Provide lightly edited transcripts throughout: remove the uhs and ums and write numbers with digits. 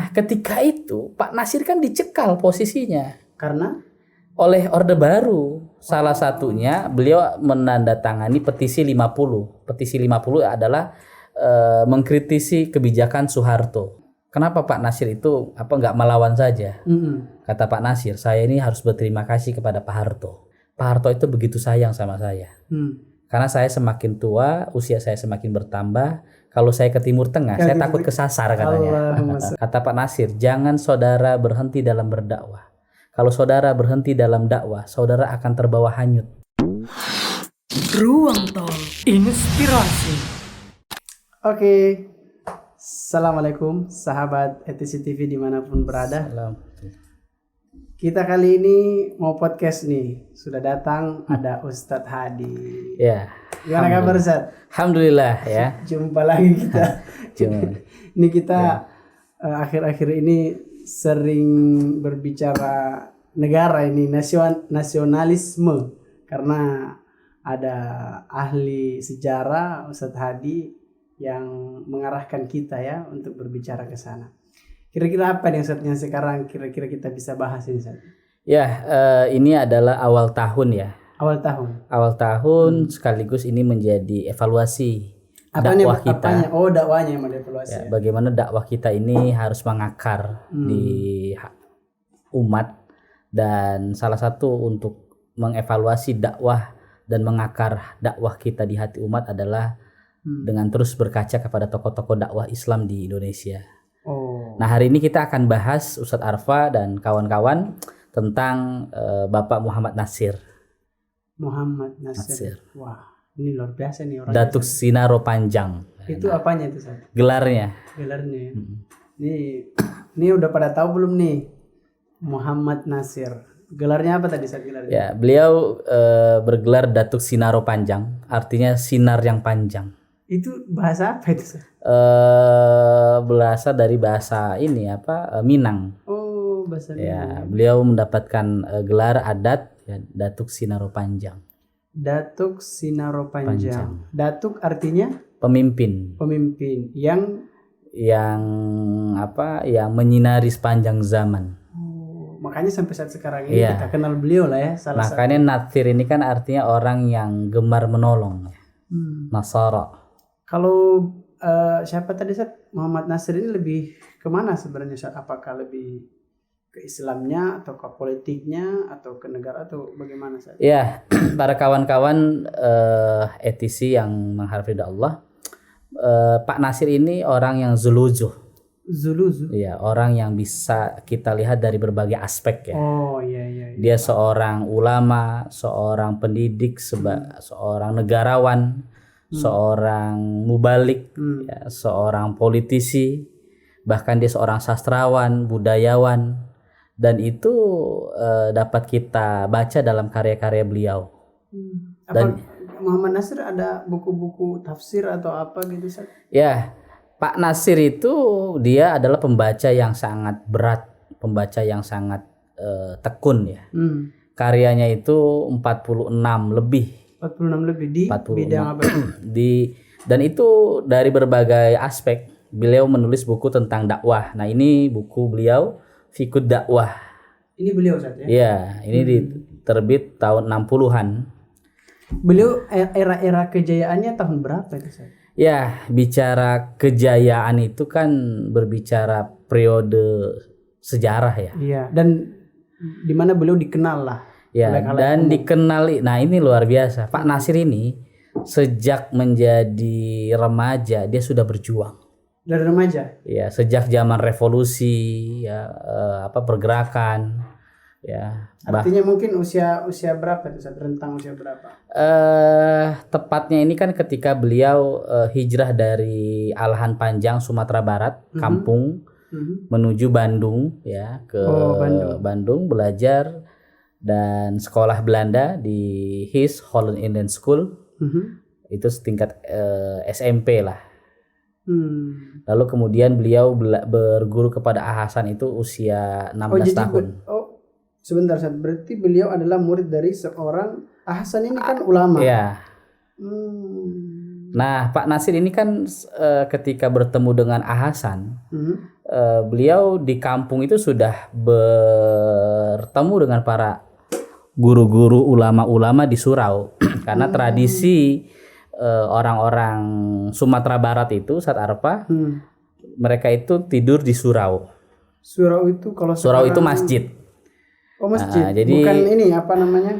Nah, ketika itu Pak Nasir kan dicekal posisinya Karena oleh Orde Baru. Salah satunya beliau menandatangani petisi 50. Petisi 50 adalah mengkritisi kebijakan Soeharto. Kenapa Pak Nasir itu nggak melawan saja? Kata Pak Nasir, saya ini harus berterima kasih kepada Pak Harto. Pak Harto itu begitu sayang sama saya. Karena saya semakin tua, usia saya semakin bertambah. Kalau saya ke Timur Tengah, saya takut kesasar katanya. Kata Pak Nasir, jangan saudara berhenti dalam berdakwah. Kalau saudara berhenti dalam dakwah, saudara akan terbawa hanyut. Ruang Tol Inspirasi. Oke. Assalamualaikum sahabat ETC TV dimanapun berada. Kita kali ini mau podcast nih. Sudah datang ada Ustadz Hadi. Ya. Gimana kabar Ustadz? Alhamdulillah ya. Jumpa lagi kita. Ini kita akhir-akhir ini sering berbicara negara ini, nasionalisme, karena ada ahli sejarah Ustadz Hadi yang mengarahkan kita ya untuk berbicara ke sana. Kira-kira apa yang sekarang kira-kira kita bisa bahas ini Ustadz? Ya, ini adalah awal tahun ya. Awal tahun. Sekaligus ini menjadi evaluasi dakwah kita. Apanya? Oh, dakwahnya yang mengevaluasi. Ya, bagaimana dakwah kita ini harus mengakar di umat, dan salah satu untuk mengevaluasi dakwah dan mengakar dakwah kita di hati umat adalah dengan terus berkaca kepada tokoh-tokoh dakwah Islam di Indonesia. Nah, hari ini kita akan bahas Ustadz Arfa dan kawan-kawan tentang Bapak Muhammad Nasir. Wah, ini luar biasa nih orang. Datuk Sinaro Panjang. Itu apanya itu, Ustaz? Gelarnya. Ya. Ini udah pada tahu belum nih? Muhammad Nasir. Gelarnya apa tadi Ustaz gelarnya? Ya, beliau bergelar Datuk Sinaro Panjang, artinya sinar yang panjang. Itu bahasa apa itu, Ustaz? Berasal dari bahasa Minang. Oh, bahasa Minang. Ya, beliau mendapatkan gelar adat ya, Datuk Sinaro Panjang. Datuk Sinaro Panjang. Datuk artinya pemimpin yang menyinari sepanjang zaman. Makanya sampai saat sekarang ini kita kenal beliau lah ya. Makanya Nasir ini kan artinya orang yang gemar menolong. Nasara. Kalau siapa tadi Ustaz? Muhammad Nasir ini lebih kemana sebenarnya Ustaz? Apakah lebih ke Islamnya atau ke politiknya atau ke negara atau bagaimana Ustaz? Ya, para kawan-kawan etisi yang menghargai Allah, Pak Nasir ini orang yang zuluzuh. Iya, orang yang bisa kita lihat dari berbagai aspek ya. Oh iya. Dia seorang ulama, seorang pendidik, seorang negarawan, seorang mubalik, ya, seorang politisi, bahkan dia seorang sastrawan, budayawan, dan itu dapat kita baca dalam karya-karya beliau. Dan Muhammad Nasir ada buku-buku tafsir atau apa gitu Ustaz? Ya, Pak Nasir itu dia adalah pembaca yang sangat berat, pembaca yang sangat tekun ya. Karyanya itu 46 lebih di 46. Bidang apa? Dan itu dari berbagai aspek. Beliau menulis buku tentang dakwah. Nah, ini buku beliau Fiqhud Dakwah. Ini beliau Ustaz ya? Iya, ini diterbit tahun 60-an. Beliau era kejayaannya tahun berapa itu Ustaz? Ya, bicara kejayaan itu kan berbicara periode sejarah ya. Iya, dan di mana beliau dikenal lah. Ya, dan dikenali. Nah, ini luar biasa. Pak Nasir ini sejak menjadi remaja dia sudah berjuang. Dari remaja? Ya, sejak zaman revolusi ya, pergerakan ya. Artinya mungkin usia berapa itu? Rentang usia berapa? Tepatnya ini kan ketika beliau hijrah dari Alahan Panjang Sumatera Barat, kampung menuju Bandung ya, ke Bandung belajar dan sekolah Belanda di HIS Holland Indian School. Itu setingkat SMP lah. Lalu kemudian beliau berguru kepada Hasan itu usia 16 tahun. Sebentar, berarti beliau adalah murid dari seorang Hasan ini kan ulama. Iya. Nah, Pak Nasir ini kan ketika bertemu dengan Ahasan, beliau di kampung itu sudah bertemu dengan para guru-guru ulama-ulama di surau. Karena tradisi orang-orang Sumatera Barat itu saat Arafah, mereka itu tidur di surau. Surau itu kalau Surau itu sekarang- masjid. Oh masjid. Jadi- Bukan ini apa namanya?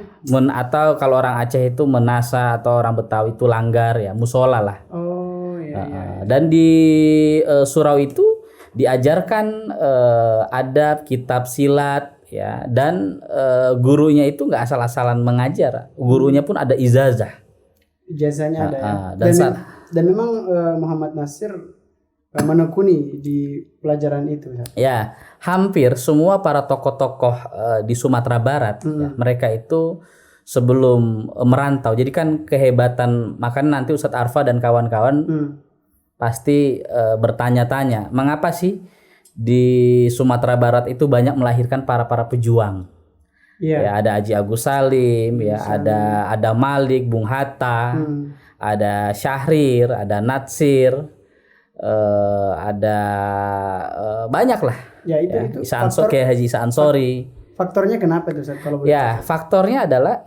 Atau kalau orang Aceh itu menasa, atau orang Betawi itu langgar, ya musola lah. Oh iya. Dan di surau itu diajarkan adab, kitab silat, ya, dan gurunya itu nggak asal-asalan mengajar. Gurunya pun ada ijazah. Ijazahnya ada ya. dan Dan memang Muhammad Nasir menekuni di pelajaran itu. Ya. Ya, hampir semua para tokoh-tokoh di Sumatera Barat, ya, mereka itu sebelum merantau. Jadi kan kehebatan, makanya nanti Ustadz Arfa dan kawan-kawan pasti bertanya-tanya, mengapa sih di Sumatera Barat itu banyak melahirkan para pejuang? Iya. Ya, ada Haji Agus Salim, ya, ada Malik, Bung Hatta, ada Syahrir, ada Natsir, ada banyak lah. Ya itu Ya, itu. Kayak Haji Isa Ansori. Faktornya kenapa itu Ustaz kalau boleh? Ya, faktornya adalah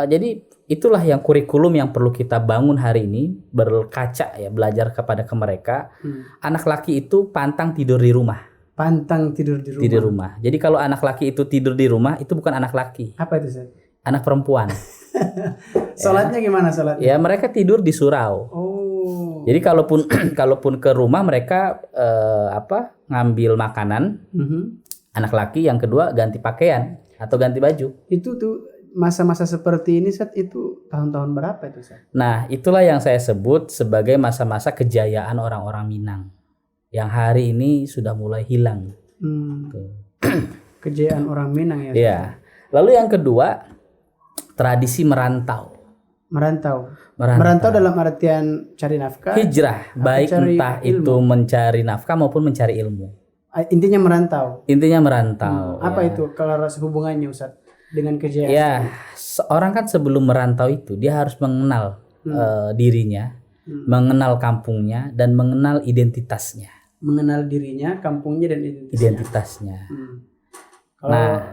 jadi itulah yang kurikulum yang perlu kita bangun hari ini, berkaca ya, belajar kepada mereka. Anak laki itu pantang tidur di rumah. Pantang tidur di rumah. Tidur di rumah. Jadi kalau anak laki itu tidur di rumah, itu bukan anak laki, Apa itu Ustaz? anak perempuan. Salatnya gimana salatnya? Ya, mereka tidur di surau. Oh. Jadi kalaupun ke rumah mereka ngambil makanan, anak laki, yang kedua ganti pakaian atau ganti baju. Itu tuh masa-masa seperti ini Ustaz, itu tahun-tahun berapa itu Ustaz? Nah, itulah yang saya sebut sebagai masa-masa kejayaan orang-orang Minang yang hari ini sudah mulai hilang. Kejayaan orang Minang ya Ustaz? Ya. Lalu yang kedua, tradisi merantau. Merantau dalam artian cari nafkah. Hijrah, baik cari entah ilmu? itu mencari nafkah maupun mencari ilmu. Intinya merantau. Intinya merantau. Apa ya. itu kalau hubungannya Ustaz dengan kejayaan? Ya, seorang kan sebelum merantau itu dia harus mengenal dirinya, mengenal kampungnya, dan mengenal identitasnya. Mengenal dirinya, kampungnya, dan identitasnya.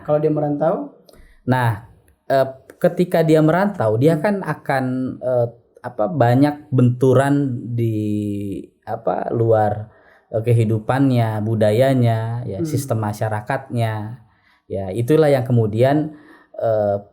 Kalau dia merantau? Nah, ketika dia merantau, dia kan akan banyak benturan di luar kehidupannya, budayanya, ya, sistem masyarakatnya. Ya, itulah yang kemudian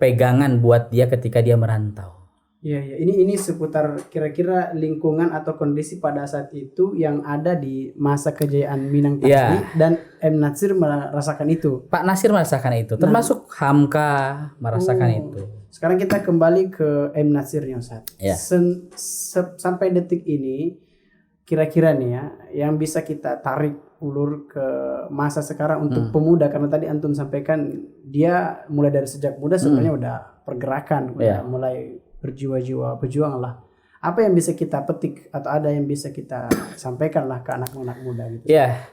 pegangan buat dia ketika dia merantau. Iya. Ini seputar kira-kira lingkungan atau kondisi pada saat itu yang ada di masa kejayaan Minang tadi, dan M. Natsir merasakan itu. Pak Nasir merasakan itu, termasuk Hamka merasakan itu. Sekarang kita kembali ke M. Natsirnya Ustaz. Ya. Sampai detik ini kira-kira nih ya, yang bisa kita tarik ulur ke masa sekarang untuk pemuda, karena tadi Antum sampaikan dia mulai dari sejak muda sebenarnya udah pergerakan, udah mulai berjiwa-jiwa pejuang lah. Apa yang bisa kita petik atau ada yang bisa kita sampaikan lah ke anak-anak muda gitu? Ya,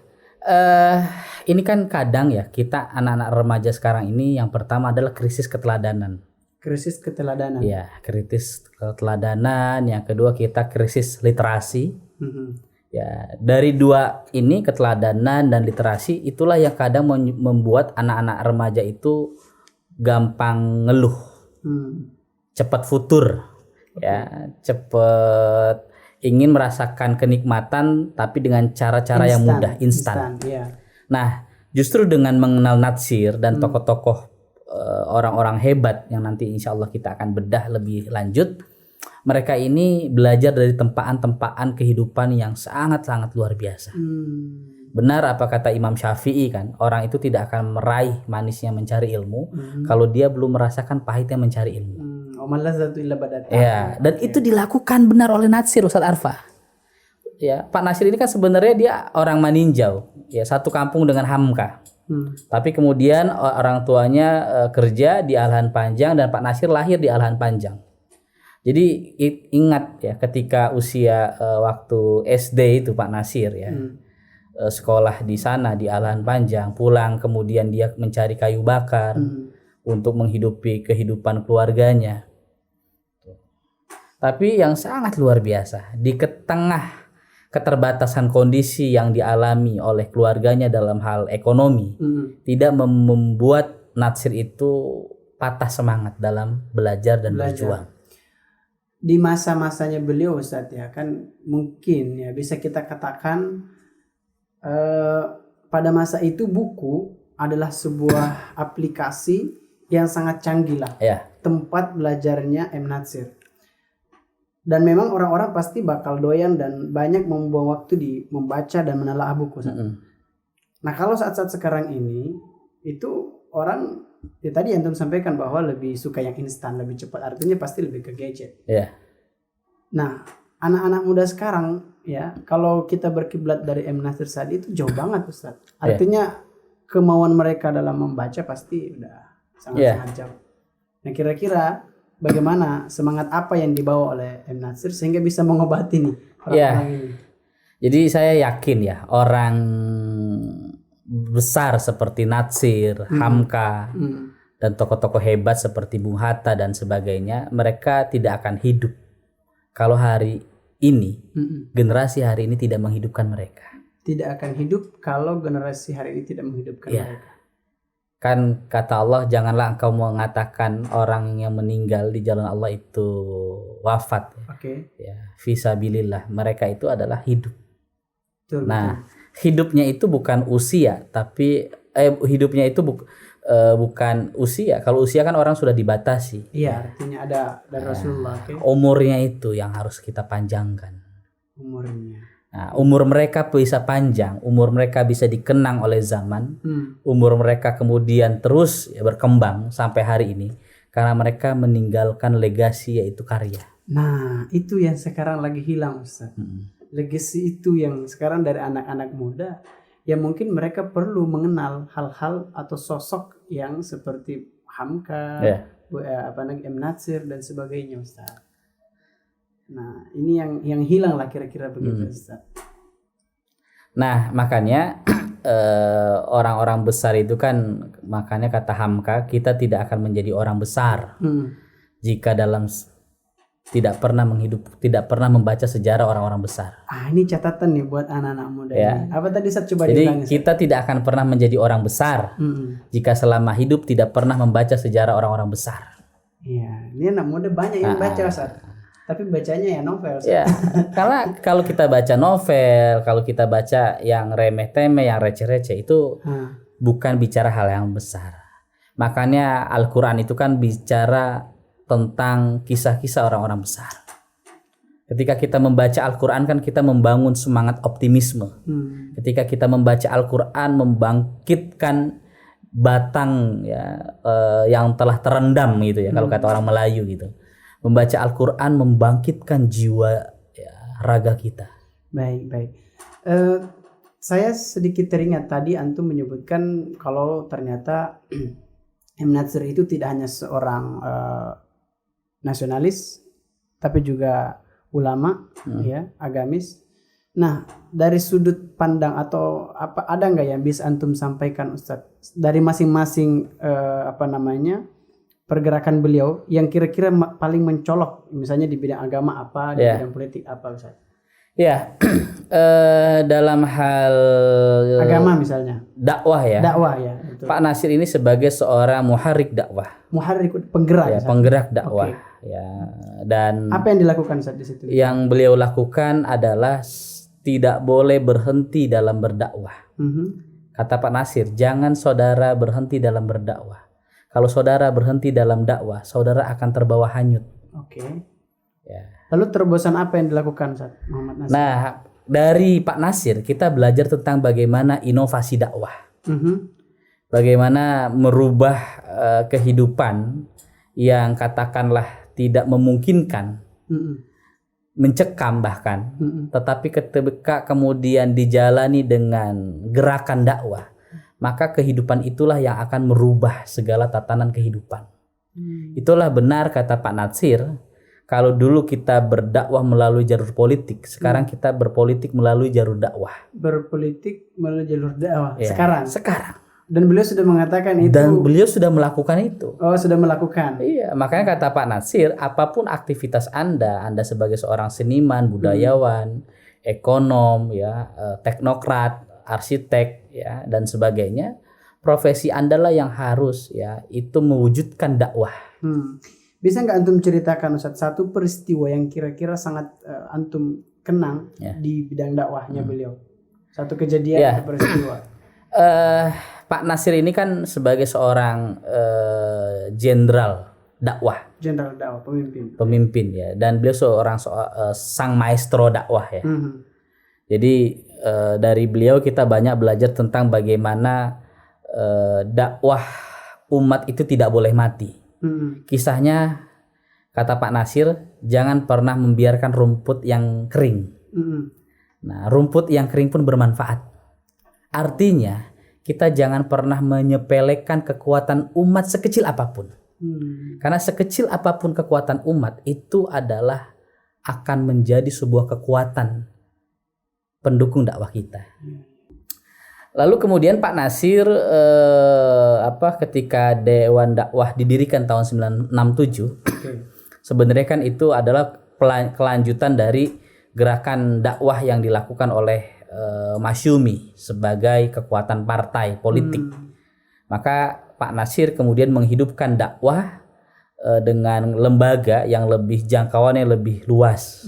ini kan kadang ya kita anak-anak remaja sekarang ini, yang pertama adalah krisis keteladanan. Krisis keteladanan. Ya, krisis keteladanan. Yang kedua kita krisis literasi. Ya, dari dua ini, keteladanan dan literasi, itulah yang kadang membuat anak-anak remaja itu gampang ngeluh. Cepat futur, ya, cepat ingin merasakan kenikmatan tapi dengan cara-cara yang mudah, instan. Ya. Nah, justru dengan mengenal Natsir dan tokoh-tokoh orang-orang hebat yang nanti insya Allah kita akan bedah lebih lanjut, mereka ini belajar dari tempaan-tempaan kehidupan yang sangat-sangat luar biasa. Benar apa kata Imam Syafi'i kan, orang itu tidak akan meraih manisnya mencari ilmu kalau dia belum merasakan pahitnya mencari ilmu. Ya, dan itu dilakukan benar oleh Natsir, Ustadz Arfa. Ya, Pak Nasir ini kan sebenarnya dia orang Maninjau, ya, satu kampung dengan Hamka. Tapi kemudian orang tuanya kerja di Alhan Panjang dan Pak Nasir lahir di Alhan Panjang. Jadi ingat ya, ketika usia waktu SD itu Pak Nasir ya, sekolah di sana di Alhan Panjang, pulang kemudian dia mencari kayu bakar untuk menghidupi kehidupan keluarganya. Tapi yang sangat luar biasa di tengah keterbatasan kondisi yang dialami oleh keluarganya dalam hal ekonomi, tidak membuat Natsir itu patah semangat dalam belajar dan berjuang. Di masa-masanya beliau Ustadz ya kan mungkin ya bisa kita katakan pada masa itu buku adalah sebuah aplikasi yang sangat canggih lah, tempat belajarnya M. Natsir. Dan memang orang-orang pasti bakal doyan dan banyak membuang waktu di membaca dan menelaah buku. Nah kalau saat-saat sekarang ini itu orang ya tadi antum sampaikan bahwa lebih suka yang instan, lebih cepat, artinya pasti lebih ke gadget. Nah anak-anak muda sekarang ya kalau kita berkiblat dari M. Natsir Sa'di itu jauh banget Ustaz. Artinya kemauan mereka dalam membaca pasti udah sangat-sangat jauh. Nah kira-kira bagaimana semangat apa yang dibawa oleh M. Natsir sehingga bisa mengobati nih orang-orang ini? Jadi saya yakin ya orang besar seperti Natsir, Hamka dan tokoh-tokoh hebat seperti Bung Hatta dan sebagainya, mereka tidak akan hidup kalau hari ini generasi hari ini tidak menghidupkan mereka. Tidak akan hidup kalau generasi hari ini tidak menghidupkan mereka. Kan kata Allah, janganlah engkau mengatakan orang yang meninggal di jalan Allah itu wafat. Ya, fisabilillah, mereka itu adalah hidup. Betul. Hidupnya itu bukan usia, tapi hidupnya itu bukan usia. Kalau usia kan orang sudah dibatasi. Iya, artinya ada dari Rasulullah. Umurnya itu yang harus kita panjangkan. Umurnya. Nah, umur mereka bisa panjang, umur mereka bisa dikenang oleh zaman, umur mereka kemudian terus berkembang sampai hari ini karena mereka meninggalkan legasi yaitu karya. Nah, itu yang sekarang lagi hilang Ustaz. Legasi itu yang sekarang dari anak-anak muda yang mungkin mereka perlu mengenal hal-hal atau sosok yang seperti Hamka, M. Natsir dan sebagainya Ustaz. Nah ini yang hilang lah kira-kira begitu Ustaz. Nah makanya orang-orang besar itu kan, makanya kata Hamka, kita tidak akan menjadi orang besar jika tidak pernah membaca sejarah orang-orang besar. Ini catatan nih buat anak-anak muda ini. Apa tadi Ustaz coba Jadi diulangi, kita tidak akan pernah menjadi orang besar jika selama hidup tidak pernah membaca sejarah orang-orang besar. Iya, ini anak muda banyak yang baca Ustaz. Tapi bacanya ya novel. Ya, karena kalau kita baca novel, kalau kita baca yang remeh-temeh, yang receh-receh itu bukan bicara hal yang besar. Makanya Al-Quran itu kan bicara tentang kisah-kisah orang-orang besar. Ketika kita membaca Al-Quran kan kita membangun semangat optimisme. Ketika kita membaca Al-Quran membangkitkan batang yang telah terendam gitu ya, kalau kata orang Melayu gitu. Membaca Al-Quran membangkitkan jiwa raga kita. Baik. Saya sedikit teringat tadi antum menyebutkan kalau ternyata M. Natsir itu tidak hanya seorang nasionalis, tapi juga ulama, agamis. Nah, dari sudut pandang atau apa ada nggak yang bisa antum sampaikan Ustadz dari masing-masing pergerakan beliau yang kira-kira paling mencolok, misalnya di bidang agama apa, di bidang politik apa Ustaz? Dalam hal agama misalnya. Dakwah ya. Betul. Pak Natsir ini sebagai seorang muharrik dakwah. Muharrik, penggerak. Penggerak dakwah. Dan apa yang dilakukan saat di situ? Yang beliau lakukan adalah tidak boleh berhenti dalam berdakwah. Kata Pak Natsir, jangan saudara berhenti dalam berdakwah. Kalau saudara berhenti dalam dakwah, saudara akan terbawa hanyut. Lalu terobosan apa yang dilakukan Ustaz Muhammad Natsir? Nah, dari Pak Natsir kita belajar tentang bagaimana inovasi dakwah. Bagaimana merubah kehidupan yang katakanlah tidak memungkinkan, mencekam bahkan, tetapi ketika kemudian dijalani dengan gerakan dakwah, maka kehidupan itulah yang akan merubah segala tatanan kehidupan. Itulah benar kata Pak Natsir. Kalau dulu kita berdakwah melalui jalur politik, sekarang kita berpolitik melalui jalur dakwah. Berpolitik melalui jalur dakwah. Sekarang. Dan beliau sudah mengatakan itu. Dan beliau sudah melakukan itu. Oh, sudah melakukan. Iya, makanya kata Pak Natsir, apapun aktivitas Anda sebagai seorang seniman, budayawan, ekonom, ya, teknokrat, arsitek, ya, dan sebagainya, profesi Anda lah yang harus, ya, itu mewujudkan dakwah. Bisa nggak antum ceritakan Ustaz satu peristiwa yang kira-kira sangat antum kenang di bidang dakwahnya beliau? Satu kejadian atau peristiwa. Pak Natsir ini kan sebagai seorang jenderal dakwah. Jenderal dakwah, Pemimpin ya, dan beliau seorang sang maestro dakwah ya. Jadi dari beliau kita banyak belajar tentang bagaimana dakwah umat itu tidak boleh mati. Kisahnya kata Pak Natsir, jangan pernah membiarkan rumput yang kering. Nah, rumput yang kering pun bermanfaat. Artinya kita jangan pernah menyepelekan kekuatan umat sekecil apapun. Karena sekecil apapun kekuatan umat itu adalah akan menjadi sebuah kekuatan pendukung dakwah kita. Lalu kemudian Pak Natsir ketika Dewan Dakwah didirikan tahun 1967, sebenarnya kan itu adalah kelanjutan dari gerakan dakwah yang dilakukan oleh Masyumi sebagai kekuatan partai politik. Maka Pak Natsir kemudian menghidupkan dakwah dengan lembaga yang lebih jangkauannya lebih luas.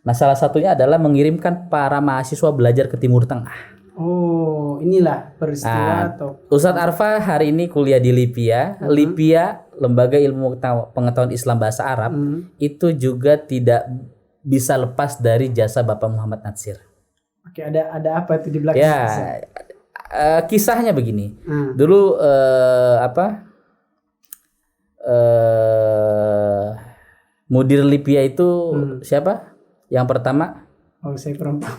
Nah, salah satunya adalah mengirimkan para mahasiswa belajar ke Timur Tengah. Oh, inilah peristiwa atau Ustadz Arfa hari ini kuliah di Lipia. Lipia, Lembaga Ilmu Pengetahuan Islam Bahasa Arab, itu juga tidak bisa lepas dari jasa Bapak Muhammad Natsir. Oke, ada apa itu di belakang? Ya, kisahnya begini. Dulu mudir Lipia itu siapa? Yang pertama? Oh, saya kurang paham.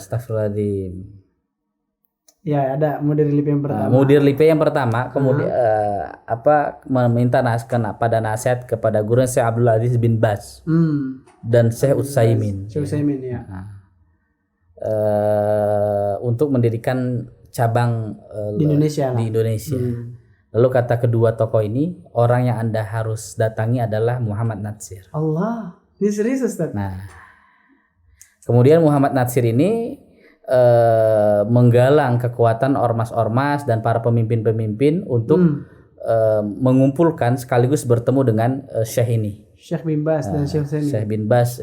Astagfirullahaladzim. Ya, ada mudir Lipia yang pertama. Mudir Lipia yang pertama, kemudian meminta nasihat kepada guru Syekh Abdul Aziz bin Baz dan Syekh Utsaimin. Syekh Utsaimin ya. Untuk mendirikan cabang di Indonesia. Lalu kata kedua tokoh ini, orang yang Anda harus datangi adalah Muhammad Natsir. Allah, ini serius Ustaz? Nah, kemudian Muhammad Natsir ini menggalang kekuatan ormas-ormas dan para pemimpin-pemimpin untuk mengumpulkan sekaligus bertemu dengan Syekh ini. Syekh bin Baz dan Syekh Utsaimin. Syekh bin Baz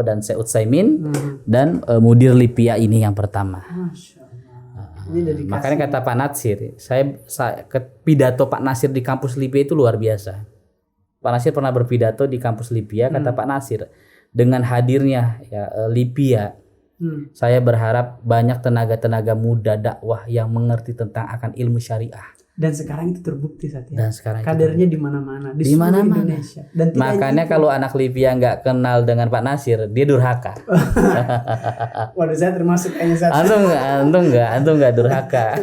dan Syekh Utsaimin dan mudir Lipia ini yang pertama. Masya Allah. Ini dedikasi. Makanya kata Pak Natsir, pidato Pak Natsir di kampus Lipia itu luar biasa. Pak Natsir pernah berpidato di kampus Lipia, kata Pak Natsir, dengan hadirnya Lipia, saya berharap banyak tenaga-tenaga muda dakwah yang mengerti tentang akan ilmu syariah. Dan sekarang itu terbukti saat Dan sekarang kadernya di mana-mana, di mana-mana. seluruh Indonesia. Dan makanya kalau anak Lipia nggak kenal dengan Pak Natsir, dia durhaka. Waduh, saya termasuk kayaknya saat. Antum nggak durhaka.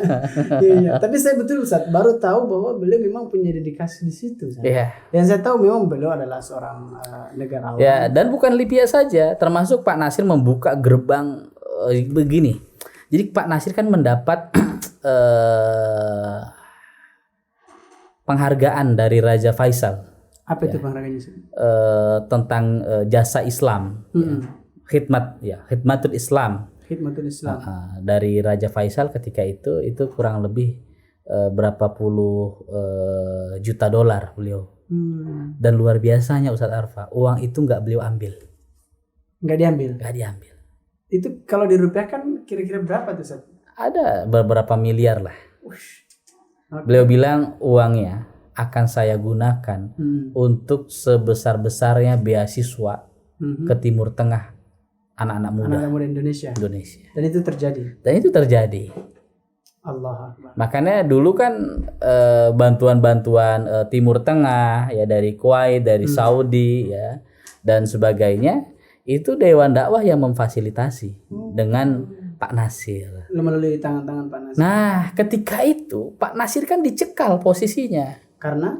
Iya. Tapi saya betul Ustaz, baru tahu bahwa beliau memang punya dedikasi di situ. Iya. Dan saya tahu memang beliau adalah seorang negarawan. Ya, dan bukan Lipia saja, termasuk Pak Natsir membuka gerbang begini. Jadi Pak Natsir kan mendapat penghargaan dari Raja Faisal. Apa itu penghargaannya? Tentang jasa Islam, khidmatul Islam. Khidmatul Islam. Dari Raja Faisal ketika itu kurang lebih berapa puluh juta dolar beliau. Dan luar biasanya Ustadz Arfa, uang itu nggak beliau ambil. Nggak diambil. Itu kalau dirupiahkan kira-kira berapa tuh Ustadz? Ada beberapa miliar lah. Beliau bilang uangnya akan saya gunakan untuk sebesar-besarnya beasiswa ke Timur Tengah anak-anak muda Indonesia. Dan itu terjadi. Allah Akbar. Makanya dulu kan bantuan-bantuan Timur Tengah ya, dari Kuwait, dari Saudi ya dan sebagainya, itu Dewan Dakwah yang memfasilitasi dengan Pak Natsir. Melalui tangan-tangan Pak Natsir. Nah, ketika itu Pak Natsir kan dicekal posisinya. Karena?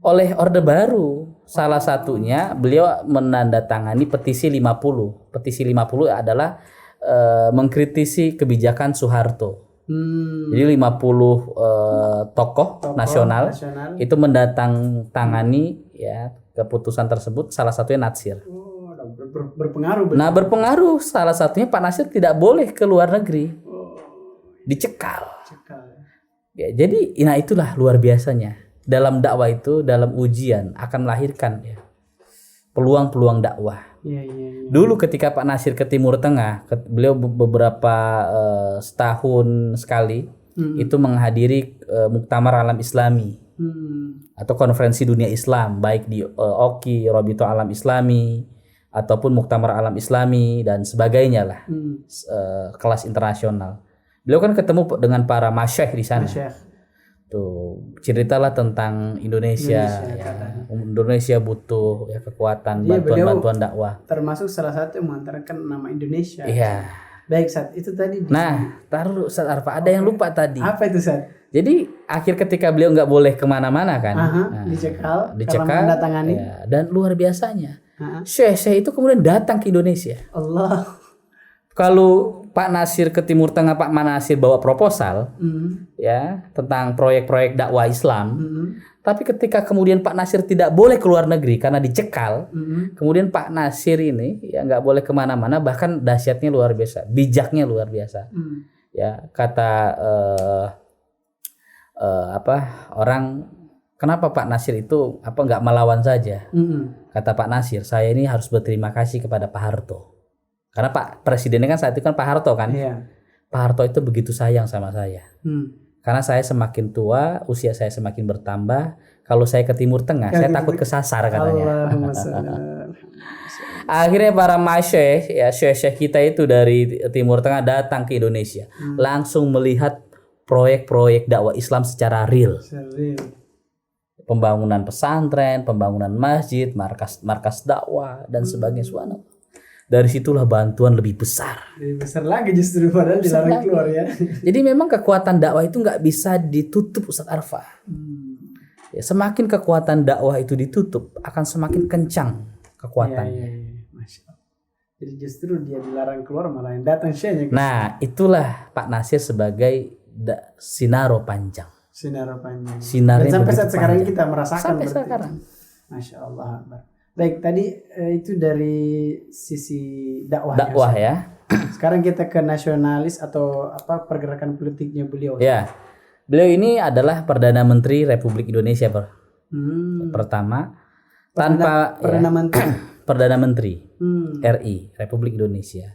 Oleh Orde Baru. Salah satunya beliau menandatangani petisi 50. Petisi 50 adalah mengkritisi kebijakan Soeharto. Jadi 50 tokoh nasional itu mendatangani ya keputusan tersebut, salah satunya Natsir. Oh, berpengaruh. Nah, berpengaruh, salah satunya Pak Natsir tidak boleh ke luar negeri. Dicekal. Ya, jadi nah itulah luar biasanya. Dalam dakwah itu, dalam ujian akan melahirkan ya peluang-peluang dakwah. Iya. Dulu ketika Pak Natsir ke Timur Tengah, beliau beberapa setahun sekali itu menghadiri Muktamar Alam Islami atau konferensi dunia Islam, baik di OKI, Rabito Alam Islami ataupun Muktamar Alam Islami dan sebagainya lah, kelas internasional. Beliau kan ketemu dengan para masyayikh di sana. Tuh ceritalah tentang Indonesia ya. Indonesia butuh ya kekuatan bantuan dakwah. Termasuk salah satu yang mengantarkan nama Indonesia. Iya. Baik, Sat, itu tadi. Nah, taruh Ustaz Arfa, ada yang lupa tadi. Apa itu, Sat? Jadi akhir ketika beliau nggak boleh kemana-mana kan, dicekal karena mendatangani. Ya, dan luar biasanya, Syekh itu kemudian datang ke Indonesia. Allah. Kalau Pak Natsir ke Timur Tengah, Pak Natsir bawa proposal ya tentang proyek-proyek dakwah Islam. Tapi ketika kemudian Pak Natsir tidak boleh keluar negeri karena dicekal, kemudian Pak Natsir ini ya nggak boleh kemana-mana, bahkan dahsyatnya luar biasa, bijaknya luar biasa. Ya kata orang, kenapa Pak Natsir itu nggak melawan saja? Kata Pak Natsir, saya ini harus berterima kasih kepada Pak Harto. Karena Pak Presidennya kan saat itu kan Pak Harto kan. Iya. Pak Harto itu begitu sayang sama saya. Karena saya semakin tua, usia saya semakin bertambah. Kalau saya ke Timur Tengah, saya takut kesasar katanya. Akhirnya para masyayikh ya syekh kita itu dari Timur Tengah datang ke Indonesia, langsung melihat proyek-proyek dakwah Islam secara real. Pembangunan pesantren, pembangunan masjid, markas dakwah dan sebagainya. Subhanallah. Dari situlah bantuan lebih besar. Lebih besar lagi justru padahal dilarang keluar ya. Jadi memang kekuatan dakwah itu nggak bisa ditutup, Ustaz Arfa. Ya, semakin kekuatan dakwah itu ditutup, akan semakin kencang kekuatannya. Iya. Masya Allah. Jadi justru dia dilarang keluar malah yang datang Syekhnya. Nah, itulah Pak Natsir sebagai sinaro panjang. Sinarnya dan sampai saat begitu sekarang panjang. kita merasakan sampai sekarang. Masya Allah. Baik, tadi itu dari sisi dakwah ya. Sekarang kita ke nasionalis atau pergerakan politiknya beliau. Ya. Beliau ini adalah Perdana Menteri Republik Indonesia pertama Perdana Menteri RI Republik Indonesia.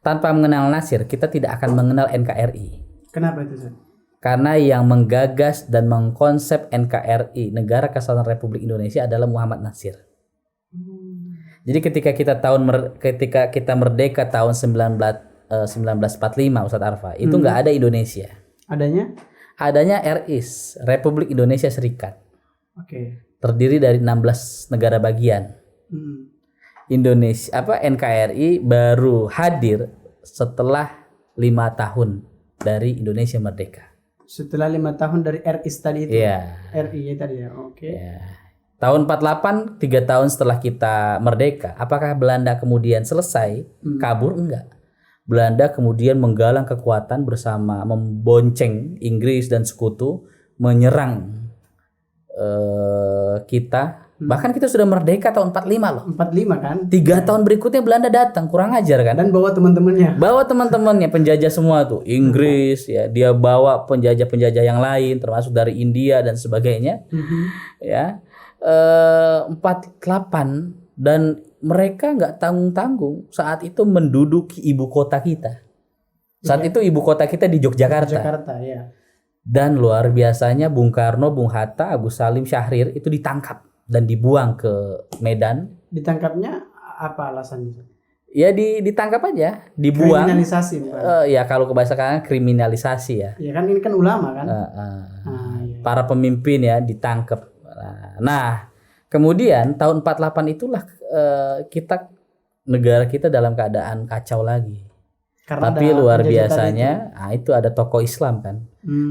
Tanpa mengenal Natsir, kita tidak akan mengenal NKRI. Kenapa itu, Sir? Karena yang menggagas dan mengkonsep NKRI, Negara Kesatuan Republik Indonesia, adalah Muhammad Natsir. Jadi ketika kita merdeka tahun 1945, Ustadz Arfa, itu nggak ada Indonesia. Adanya RIS, Republik Indonesia Serikat. Terdiri dari 16 negara bagian. NKRI baru hadir setelah 5 tahun dari Indonesia merdeka. Setelah 5 tahun dari RIS tadi itu. RI tadi ya. Tahun 48, 3 tahun setelah kita merdeka, apakah Belanda kemudian selesai kabur? Enggak. Belanda kemudian menggalang kekuatan bersama membonceng Inggris dan sekutu menyerang kita. Bahkan kita sudah merdeka tahun 45 loh. 45 kan? 3 tahun berikutnya Belanda datang, kurang ajar kan? Dan bawa teman-temannya. Penjajah semua tuh, Inggris ya, dia bawa penjajah-penjajah yang lain termasuk dari India dan sebagainya. Ya. 48 dan mereka nggak tanggung-tanggung saat itu menduduki ibu kota kita. Saat itu ibu kota kita di Yogyakarta. Dan luar biasanya Bung Karno, Bung Hatta, Agus Salim, Syahrir itu ditangkap dan dibuang ke Medan. Ditangkapnya apa alasannya? Ya ditangkap aja, dibuang. Kriminalisasi bukan? Ya kalau ke bahasa sekarang kriminalisasi ya. Ya kan ini kan ulama kan? Para pemimpin ya ditangkap. Nah, kemudian tahun 48 itulah negara kita dalam keadaan kacau lagi. Tapi luar biasanya, itu ada tokoh Islam kan.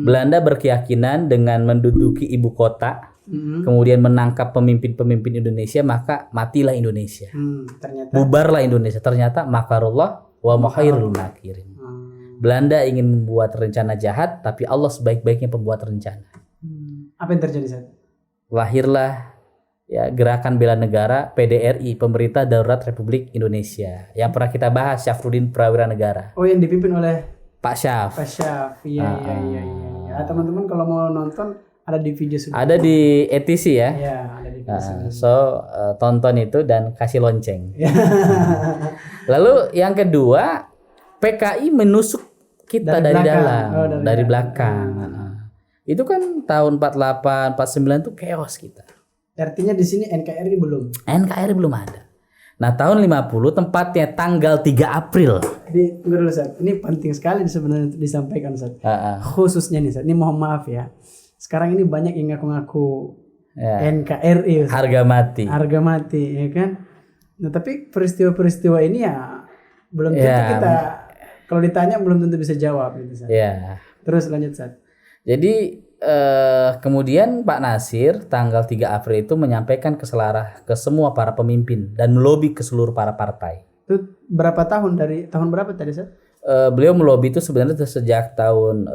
Belanda berkeyakinan dengan menduduki ibu kota, kemudian menangkap pemimpin-pemimpin Indonesia, maka matilah Indonesia. Bubarlah Indonesia. Ternyata makarullah wa khairul makirin. Belanda ingin membuat rencana jahat, tapi Allah sebaik-baiknya pembuat rencana. Apa yang terjadi saat? Lahirlah ya Gerakan Bela Negara PDRI, Pemerintah Darurat Republik Indonesia, yang pernah kita bahas, Syafruddin Prawira Negara, Oh, yang dipimpin oleh Pak Syaf. Pak Syaf. Iya, iya, iya, iya. Ya, teman-teman kalau mau nonton ada di video sebelumnya. Ada di ETC ya. Iya, ada di video sebelumnya. So tonton itu dan kasih lonceng. Lalu yang kedua, PKI menusuk kita Dari dari belakang. dalam, Oh, dari belakang. Itu kan tahun 48, 49 tuh chaos kita. Artinya di sini NKRI belum. NKRI belum ada. Nah, tahun 50 tempatnya tanggal 3 April. Tunggu dulu, Sat. Ini penting sekali sebenarnya untuk disampaikan, Sat. Heeh. Khususnya nih, Sat. Ini mohon maaf ya. Sekarang ini banyak yang ngaku-ngaku Ya. NKRI, Sat. Harga mati. Harga mati, ya kan? Nah, tapi peristiwa-peristiwa ini ya belum tentu Ya. kita, kalau ditanya belum tentu bisa jawab gitu, Sat. Ya. Terus lanjut, Sat. Jadi kemudian Pak Nasir tanggal 3 April itu menyampaikan ke semua para pemimpin dan melobi ke seluruh para partai. Itu berapa tahun, dari tahun berapa tadi, Sat? Beliau melobi itu sebenarnya sejak tahun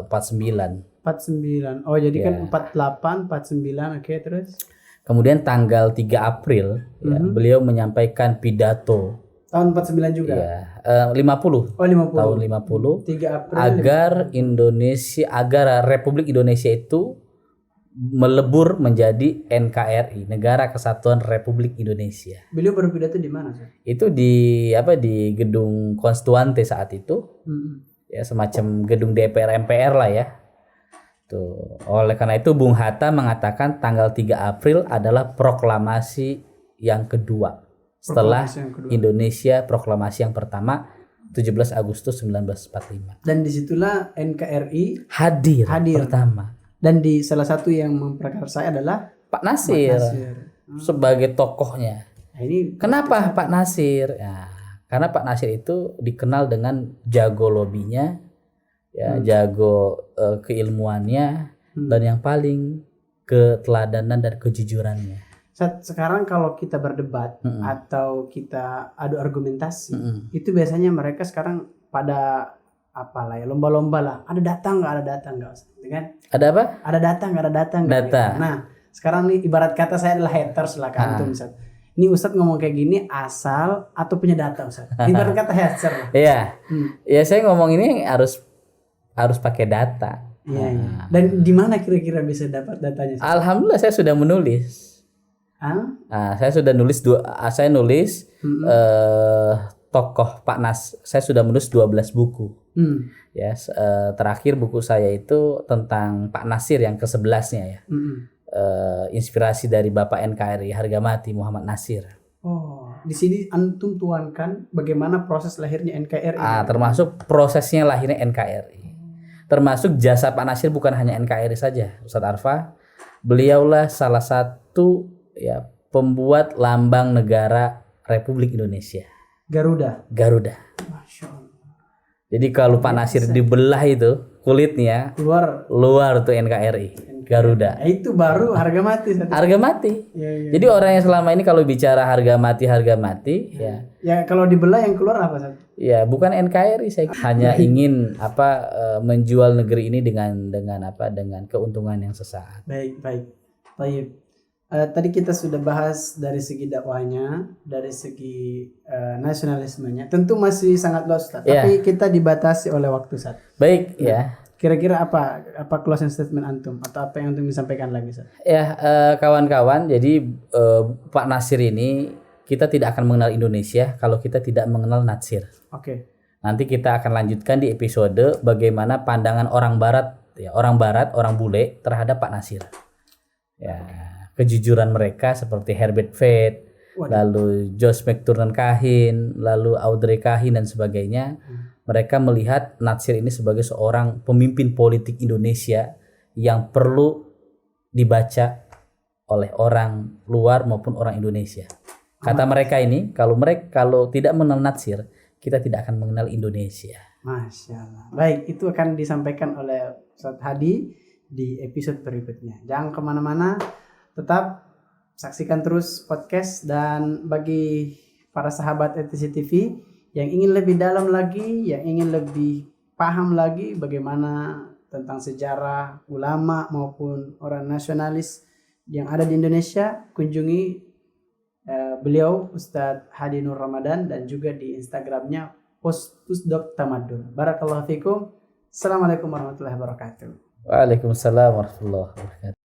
49. 49. Oh, jadi kan 48, 49, oke, terus Kemudian tanggal 3 April ya, beliau menyampaikan pidato tahun 49 juga. ya, 50 Oh, 50. tahun 50 3 April. agar Republik Indonesia itu melebur menjadi NKRI, Negara Kesatuan Republik Indonesia. Beliau berpidato di mana, Sat? Itu di Gedung Konstituante saat itu, ya semacam gedung DPR MPR lah ya. Tuh, oleh karena itu Bung Hatta mengatakan tanggal 3 April adalah proklamasi yang kedua setelah Proklamasi yang kedua. Indonesia proklamasi yang pertama 17 Agustus 1945. Dan disitulah NKRI Hadir Hadir. pertama. dan di salah satu yang memprakarsai adalah Pak Nasir, Nasir. sebagai tokohnya. Nah, ini Kenapa Pak Nasir? Ya, karena Pak Nasir itu dikenal dengan jago lobinya, ya, jago keilmuannya, dan yang paling keteladanan dan kejujurannya. sekarang kalau kita berdebat atau kita adu argumentasi, itu biasanya mereka sekarang pada apalah ya, lomba-lomba lah. Ada data nggak, kan? Ada apa? Ada data nggak? Data. Gitu. Nah, sekarang nih ibarat kata saya adalah haters lah kan, Ustaz. Ini Ustaz ngomong kayak gini asal atau punya data, Ustaz? Ibarat kata hater. Iya. Ya saya ngomong ini harus pakai data. Iya, iya. Dan di mana kira-kira bisa dapat datanya, Ustaz? Alhamdulillah saya sudah menulis. Saya sudah nulis tokoh Pak Nas. Saya sudah menulis 12 buku. Ya, terakhir buku saya itu tentang Pak Nasir yang ke-11-nya ya. Inspirasi dari Bapak NKRI harga mati Muhammad Nasir. Oh, di sini antum tuangkan bagaimana proses lahirnya NKRI. Termasuk prosesnya lahirnya NKRI. Termasuk jasa Pak Nasir bukan hanya NKRI saja, Ustadz Arfa. Beliaulah salah satu ya pembuat lambang negara Republik Indonesia. Garuda. Masya Allah. Jadi kalau Pak Nasir dibelah itu kulitnya luar tuh NKRI, Garuda. Nah, itu baru harga mati. Harga mati. Ya. Jadi orang yang selama ini kalau bicara harga mati ya. Ya kalau dibelah yang keluar apa, Sat? Ya bukan NKRI, saya hanya ingin menjual negeri ini dengan keuntungan yang sesaat. Baik. Baik. Tadi kita sudah bahas dari segi dakwahnya, dari segi nasionalismenya. Tentu masih sangat luas, Ustaz. Tapi kita dibatasi oleh waktu, Ustaz. Baik, ya. Kira-kira apa closing statement antum atau apa yang antum disampaikan lagi, Ustaz? Ya, kawan-kawan, jadi Pak Nasir ini kita tidak akan mengenal Indonesia kalau kita tidak mengenal Nasir. Oke. Nanti kita akan lanjutkan di episode bagaimana pandangan orang Barat, orang bule terhadap Pak Nasir. Ya. Kejujuran mereka seperti Herbert Fed, lalu Josh McTurnan Kahin, lalu Audrey Kahin dan sebagainya. Mereka melihat Nasir ini sebagai seorang pemimpin politik Indonesia yang perlu dibaca oleh orang luar maupun orang Indonesia. Kata mereka ini, kalau tidak mengenal Nasir, kita tidak akan mengenal Indonesia. Masya Allah. Baik, itu akan disampaikan oleh Ustaz Hadi di episode berikutnya. Jangan kemana-mana. Tetap saksikan terus podcast, dan bagi para sahabat ETC TV yang ingin lebih dalam lagi, yang ingin lebih paham lagi bagaimana tentang sejarah ulama maupun orang nasionalis yang ada di Indonesia, kunjungi beliau Ustadz Hadi Nur Ramadan dan juga di Instagramnya Pusdok Tamadun. Barakallahu fikum. Assalamualaikum warahmatullahi wabarakatuh. Waalaikumsalam warahmatullahi wabarakatuh.